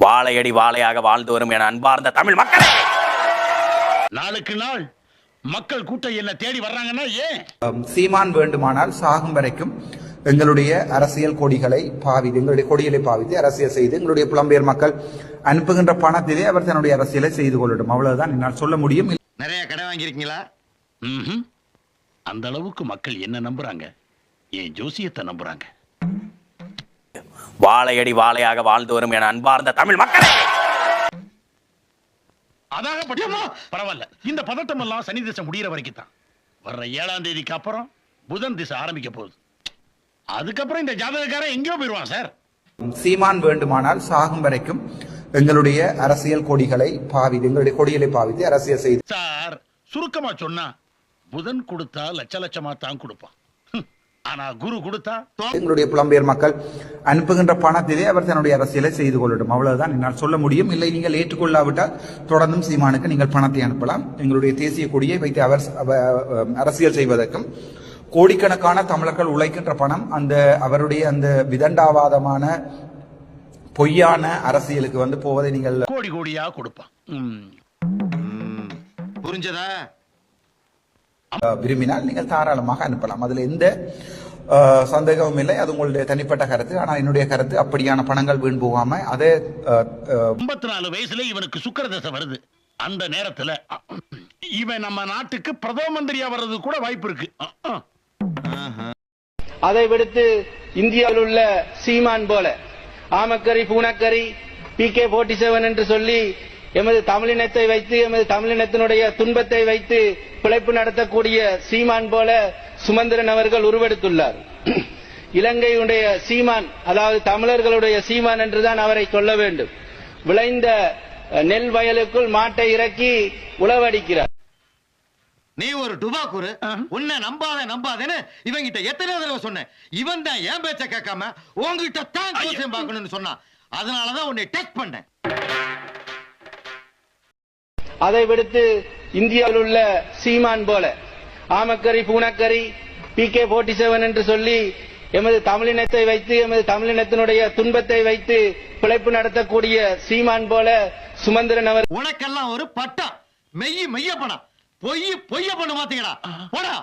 வாழையடி வாழையாக வாழ்ந்து வரும் என அன்பார்ந்த தமிழ் மக்களே, நாளுக்கு நாள் மக்கள் கூட்டம் என்ன தேடி வர்றாங்கன்னா ஏன்? சீமான் வேண்டுமானால் சாகும் வரைக்கும் எங்களுடைய அரசியல் கொடிகளை பாவித்து, எங்களுடைய கொடிகளை பாவித்து அரசியல் செய்து எங்களுடைய புலம்பெயர் மக்கள் அனுப்புகின்ற பணத்திலே அவர் தன்னுடைய அரசியலை செய்து கொள்ளட்டும். அவ்வளவுதான் என்னால் சொல்ல முடியும். நிறைய கடை வாங்கியிருக்கீங்களா? அந்த அளவுக்கு மக்கள் என்ன நம்புறாங்க, என் ஜோசியத்தை நம்புறாங்க. வாழையடி வாழையாக வாழ்ந்து வரும் என அன்பார்ந்த தமிழ் மக்களே, அதாக பரவாயில்ல. இந்த பதட்டம் எல்லாம் சனி திசை முடிகிற வரைக்கும் தான். வர்ற 7ஆம் தேதிக்கு அப்புறம் புதன் திசை ஆரம்பிக்க போகுது. அதுக்கப்புறம் இந்த ஜாதகக்காரன் எங்கேயோ போயிடுவான் சார். சீமான் வேண்டுமானால் சாகும் வரைக்கும் எங்களுடைய அரசியல் கொடிகளை பாவித்து, எங்களுடைய கொடிகளை பாவித்து அரசியல் செய்து சார். சுருக்கமா சொன்னா புதன் கொடுத்தா லட்ச லட்சமா தான் கொடுப்பான். ஆனா குரு கொடுத்தா எங்களுடைய புலம்பெயர் மக்கள் அனுப்புகின்ற பணத்திலே அவர் தன்னுடைய அரசியலை செய்து கொள்ளட்டும். அவ்வளவுதான் என்னால் சொல்ல முடியும். இல்லை, நீங்கள் ஏற்றுக்கொள்ளாவிட்டால் தொடர்ந்தும் சீமானுக்கு நீங்கள் பணத்தை அனுப்பலாம். எங்களுடைய தேசிய கொடியை வைத்து அவர் அரசியல் செய்வதற்கும் கோடிக்கணக்கான தமிழர்கள் உழைக்கின்ற பணம் அந்த அவருடைய அந்த விதண்டாவாதமான பொய்யான அரசியலுக்கு வந்து போவதை நீங்கள் கோடி கோடியா கொடுப்பான். புரிஞ்சதா? விரும்பினால் நீங்கள் தாராளமாக அனுப்பலாம். அதுல எந்த சந்தேகமும் இல்லை. அது உங்களுடைய தனிப்பட்ட கருத்து. ஆனால் என்னுடைய கருத்து, அப்படியான பணங்கள் வீண் போகாம அதே 54 வயசுல இவனுக்கு சுக்கிர தசை வருது. அந்த நேரத்துல இவன் நம்ம நாட்டுக்கு பிரதம மந்திரியா வர்றது கூட வாய்ப்பு இருக்கு. அதை விடுத்து இந்தியாவில் உள்ள சீமான் போல ஆமக்கரி பூனக்கரி PK-47 என்று சொல்லி எமது தமிழினத்தை வைத்து, எமது தமிழினத்தினுடைய துன்பத்தை வைத்து பிழைப்பு நடத்தக்கூடிய சீமான் போல சுமந்திரன் அவர்கள் உருவெடுத்துள்ளார். இலங்கையுடைய சீமான், அதாவது தமிழர்களுடைய சீமான் என்றுதான் அவரை சொல்ல வேண்டும். விளைந்த நெல் வயலுக்குள் மாட்டை இறக்கி உழவடிக்கிறார். நீ ஒரு டுபாக்குரு, உன்னை நம்பாதேன்னு இவங்கிட்ட எத்தனை தடவை சொன்னேன். இவன் தான் என் பேச்ச கேட்காம உங்ககிட்ட தான் ஜோசியம் பார்க்கணும்னு சொன்னான். அதனாலதான் உன்னை டெஸ்ட் பண்ணேன். அதை விடுத்து இந்தியாவில் உள்ள சீமான் போல ஆமக்கரி பூனக்கரி PK-47 என்று சொல்லி எமது தமிழினத்தை வைத்து, எமது தமிழினத்தினுடைய துன்பத்தை வைத்து பிழைப்பு நடத்தக்கூடிய சீமான் போல சுமந்திரன் அவர் உனக்கெல்லாம் ஒரு பட்டம் மெய்ய பணம் பொய்ய பண்ண மாத்தீங்கடா. போடா.